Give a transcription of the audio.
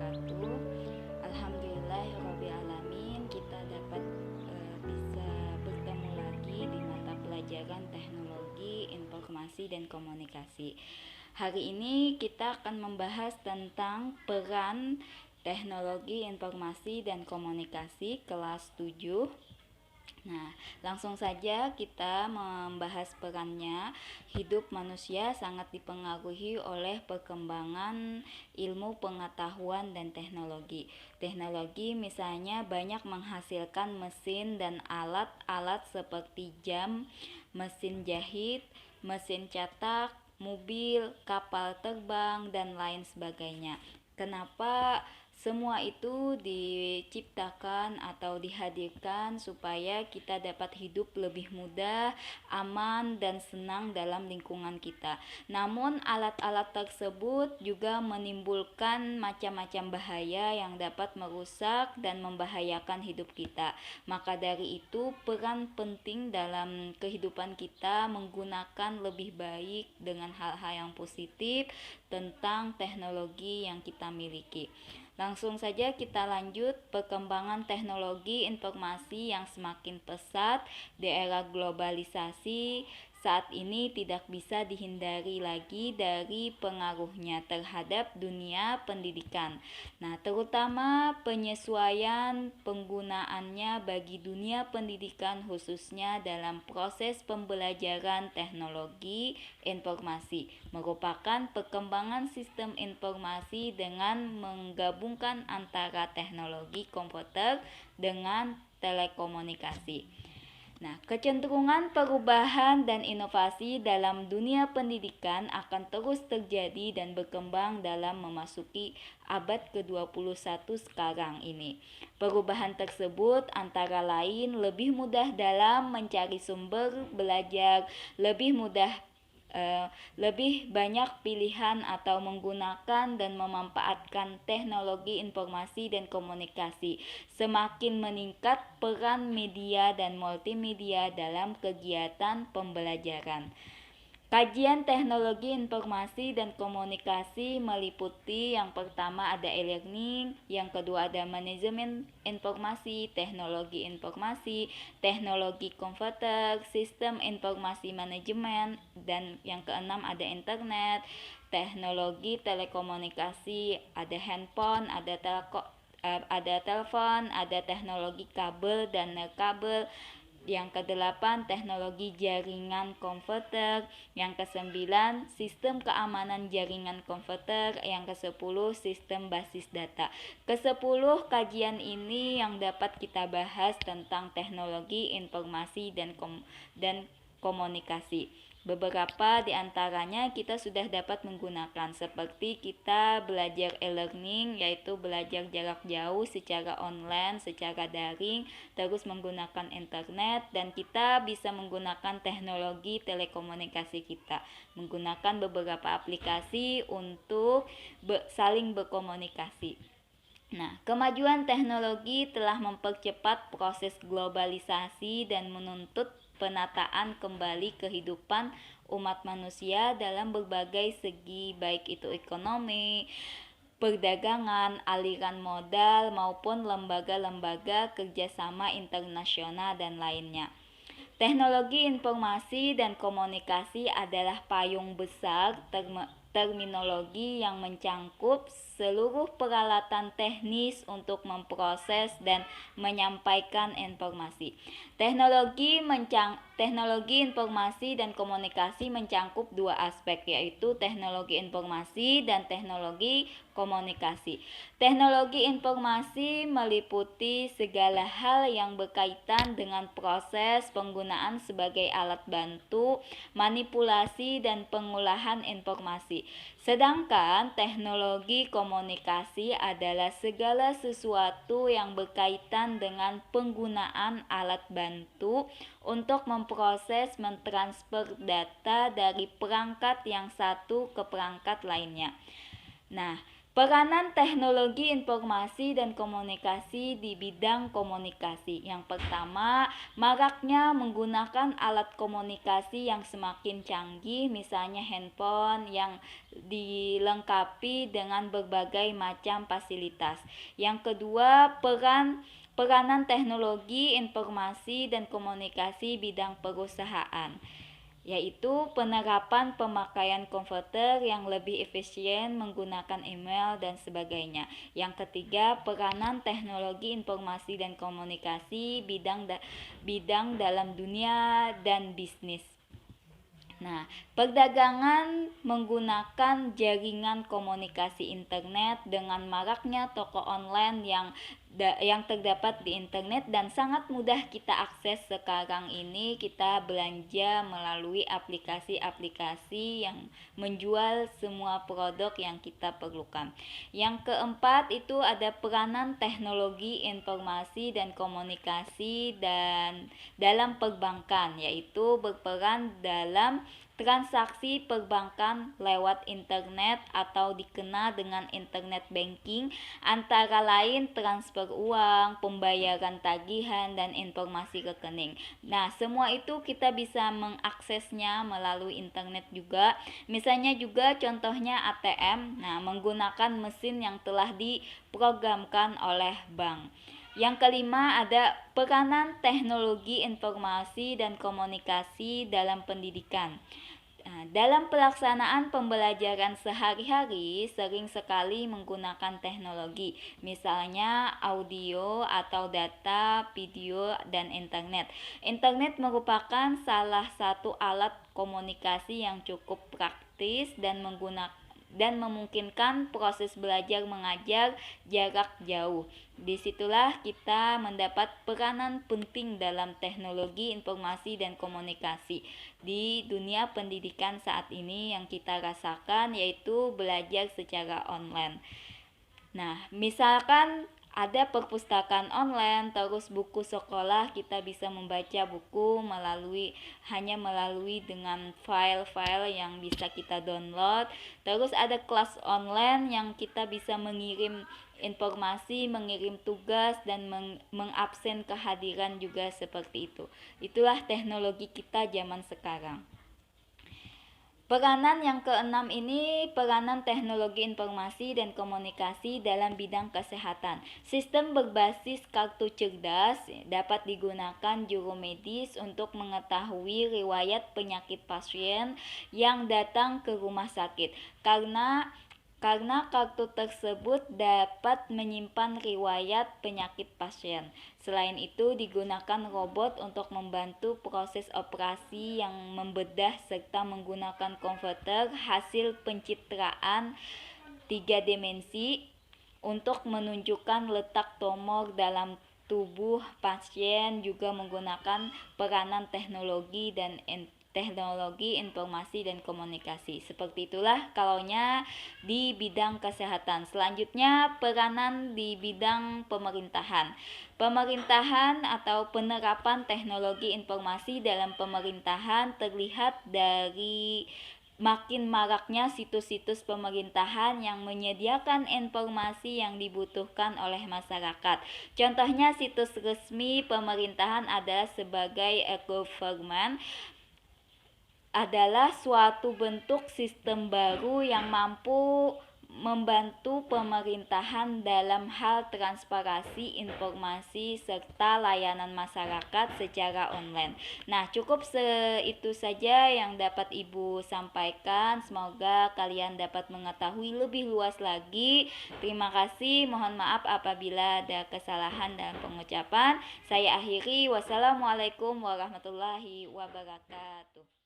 wabarakatuh. Alhamdulillahirrabbilalamin, kita dapat bisa bertemu lagi di mata pelajaran teknologi, informasi, dan komunikasi. Hari ini kita akan membahas tentang peran teknologi, informasi, dan komunikasi kelas 7. Nah, langsung saja kita membahas perannya. Hidup manusia sangat dipengaruhi oleh perkembangan ilmu pengetahuan dan teknologi. Teknologi misalnya banyak menghasilkan mesin dan alat-alat seperti jam, mesin jahit, mesin cetak, mobil, kapal terbang, dan lain sebagainya. Kenapa semua itu diciptakan atau dihadirkan supaya kita dapat hidup lebih mudah, aman, dan senang dalam lingkungan kita. Namun alat-alat tersebut juga menimbulkan macam-macam bahaya yang dapat merusak dan membahayakan hidup kita. Maka dari itu peran penting dalam kehidupan kita menggunakan lebih baik dengan hal-hal yang positif tentang teknologi yang kita miliki. Langsung saja kita lanjut. Perkembangan teknologi informasi yang semakin pesat di era globalisasi saat ini tidak bisa dihindari lagi dari pengaruhnya terhadap dunia pendidikan. Nah, terutama penyesuaian penggunaannya bagi dunia pendidikan khususnya dalam proses pembelajaran teknologi informasi merupakan perkembangan sistem informasi dengan menggabungkan antara teknologi komputer dengan telekomunikasi. Nah, kecenderungan perubahan dan inovasi dalam dunia pendidikan akan terus terjadi dan berkembang dalam memasuki abad ke-21 sekarang ini. Perubahan tersebut antara lain lebih mudah dalam mencari sumber belajar, lebih banyak pilihan atau menggunakan dan memanfaatkan teknologi informasi dan komunikasi. Semakin meningkat peran media dan multimedia dalam kegiatan pembelajaran. Kajian teknologi informasi dan komunikasi meliputi yang pertama ada e-learning, yang kedua ada manajemen informasi, teknologi informasi, teknologi komputer, sistem informasi manajemen, dan yang keenam ada internet, teknologi telekomunikasi, ada handphone, ada telepon, ada teknologi kabel dan kabel. Yang kedelapan, teknologi jaringan komputer. Yang kesembilan, sistem keamanan jaringan komputer. Yang kesepuluh, sistem basis data. Kesepuluh kajian ini yang dapat kita bahas tentang teknologi informasi dan komunikasi. Beberapa di antaranya kita sudah dapat menggunakan, seperti kita belajar e-learning, yaitu belajar jarak jauh secara online, secara daring, terus menggunakan internet, dan kita bisa menggunakan teknologi telekomunikasi kita, menggunakan beberapa aplikasi untuk saling berkomunikasi. Nah, kemajuan teknologi telah mempercepat proses globalisasi dan menuntut penataan kembali kehidupan umat manusia dalam berbagai segi, baik itu ekonomi, perdagangan, aliran modal, maupun lembaga-lembaga kerjasama internasional dan lainnya. Teknologi informasi dan komunikasi adalah payung besar terminologi yang mencangkup seluruh peralatan teknis untuk memproses dan menyampaikan informasi. Teknologi informasi dan komunikasi mencangkup dua aspek, yaitu teknologi informasi dan teknologi komunikasi. Teknologi informasi meliputi segala hal yang berkaitan dengan proses penggunaan sebagai alat bantu, manipulasi, dan pengolahan informasi. Sedangkan teknologi komunikasi adalah segala sesuatu yang berkaitan dengan penggunaan alat bantu untuk memproses, mentransfer data dari perangkat yang satu ke perangkat lainnya. Nah, Peranan teknologi informasi dan komunikasi di bidang komunikasi. Yang pertama, maraknya menggunakan alat komunikasi yang semakin canggih, misalnya handphone yang dilengkapi dengan berbagai macam fasilitas. Yang kedua, peranan teknologi informasi dan komunikasi bidang perusahaan, yaitu penerapan pemakaian komputer yang lebih efisien menggunakan email dan sebagainya. Yang ketiga, peranan teknologi informasi dan komunikasi bidang dalam dunia dan bisnis. Nah, perdagangan menggunakan jaringan komunikasi internet dengan maraknya toko online yang terdapat di internet dan sangat mudah kita akses sekarang ini. Kita belanja melalui aplikasi-aplikasi yang menjual semua produk yang kita perlukan. Yang keempat itu ada peranan teknologi informasi dan komunikasi dan dalam perbankan, yaitu berperan dalam transaksi perbankan lewat internet atau dikenal dengan internet banking, antara lain transfer uang, pembayaran tagihan, dan informasi rekening. Nah, semua itu kita bisa mengaksesnya melalui internet juga. Misalnya juga contohnya ATM, nah menggunakan mesin yang telah diprogramkan oleh bank. Yang kelima ada peranan teknologi informasi dan komunikasi dalam pendidikan. Nah, dalam pelaksanaan pembelajaran sehari-hari sering sekali menggunakan teknologi, misalnya audio atau data, video, dan internet. Internet merupakan salah satu alat komunikasi yang cukup praktis dan memungkinkan proses belajar mengajar jarak jauh. Disitulah kita mendapat peranan penting dalam teknologi informasi dan komunikasi di dunia pendidikan saat ini yang kita rasakan, yaitu belajar secara online. Nah, misalkan ada perpustakaan online, terus buku sekolah, kita bisa membaca buku hanya melalui dengan file-file yang bisa kita download. Terus ada kelas online yang kita bisa mengirim informasi, mengirim tugas, dan mengabsen kehadiran juga seperti itu. Itulah teknologi kita zaman sekarang. Peranan yang keenam ini peranan teknologi informasi dan komunikasi dalam bidang kesehatan. Sistem berbasis kartu cerdas dapat digunakan juru medis untuk mengetahui riwayat penyakit pasien yang datang ke rumah sakit. Karena kartu tersebut dapat menyimpan riwayat penyakit pasien. Selain itu, digunakan robot untuk membantu proses operasi yang membedah serta menggunakan komputer hasil pencitraan 3 dimensi untuk menunjukkan letak tumor dalam tubuh pasien, juga menggunakan peranan teknologi informasi dan komunikasi. Seperti itulah kalaunya di bidang kesehatan. Selanjutnya, peranan di bidang pemerintahan. Pemerintahan atau penerapan teknologi informasi dalam pemerintahan terlihat dari makin maraknya situs-situs pemerintahan yang menyediakan informasi yang dibutuhkan oleh masyarakat. Contohnya, situs resmi pemerintahan adalah sebagai e-government adalah suatu bentuk sistem baru yang mampu membantu pemerintahan dalam hal transparansi informasi serta layanan masyarakat secara online. Nah, cukup itu saja yang dapat Ibu sampaikan. Semoga kalian dapat mengetahui lebih luas lagi. Terima kasih. Mohon maaf apabila ada kesalahan dalam pengucapan. Saya akhiri. Wassalamualaikum warahmatullahi wabarakatuh.